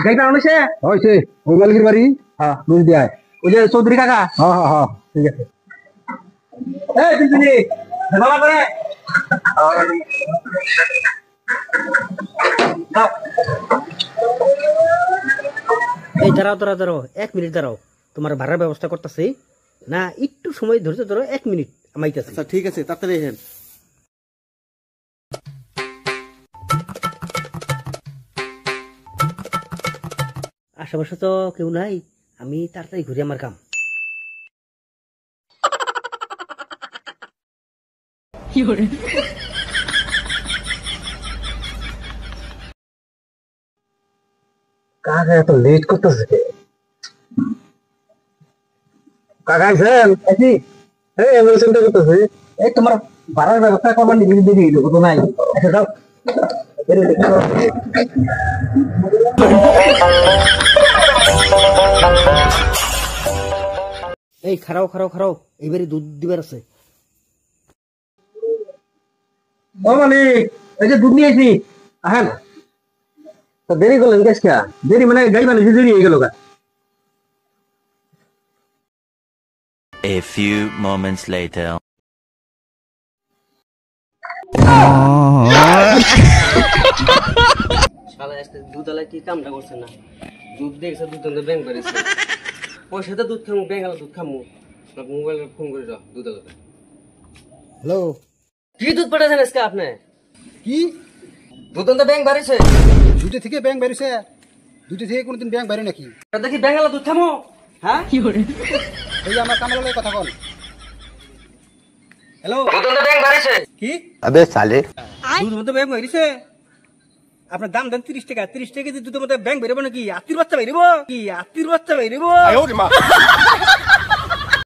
গাইবা হইছে হইছে ওই মালিকের বাড়ি হ্যাঁ বুঝ দিয়ায় ওই যে চৌধুরী কাকা হ্যাঁ হ্যাঁ হ্যাঁ ঠিক আছে এই দিদি ভালো করে এই দাঁড়াও দাঁড়াও দাঁড়াও 1 মিনিট দাঁড়াও তোমার ভাড়ার ব্যবস্থা করতেছি না একটু সময় ধৈর্য ধরো 1 মিনিট আমাইতেছে আচ্ছা ঠিক আছে তাড়াতাড়ি হেন আশেপাশে তো কেউ নাই আমি তাড়াতাড়ি ঘুরি আমার কাম কাকা এত লেট করতেছে কাকা আইছেন আছি এই এমার্জেন্সি করতেছে এই তোমার ভাড়ার ব্যবস্থা করবার নিবি দিদি তো নাই আচ্ছা যাও এই খারাও খারাও খারাও এইবারে দুধ দিবার আছে ও মালিক এই যে দুধ নিয়ে আইছি আহেন তো দেরি করলেন কেসকা দেরি মানে গাই মানে দেরি হয়ে গেল গা A few moments later. শালা আজকে দুধ আলা কি কামটা করছে না দুধ দেখছে দুধ তো ব্যাংক করেছে পয়সা তো দুধ খামু ব্যাংক আলা দুধ খামু মোবাইলে ফোন করে দাও দুধ আলা হ্যালো কি দুধ পাঠাছেন আজকে আপনি কি দুধ তো ব্যাংক বাড়িছে দুটো থেকে ব্যাংক বেরিয়েছে দুটো থেকে কোনোদিন ব্যাংক বেরোয় নাকি দেখি ব্যাংক আলা দুধ খামু হ্যাঁ কি করে এই যে আমার কামালের কথা বল হ্যালো দুধ তো ব্যাংক বাড়িছে কি अबे साले দুধ মধ্যে ব্যাংক বেরিয়েছে আপনার দাম দেন 30 টাকা 30 টাকা দিয়ে দুধের মধ্যে ব্যাংক বেরোবো নাকি আত্মীর বাচ্চা বেরোবো কি আত্মীর বাচ্চা বেরোবো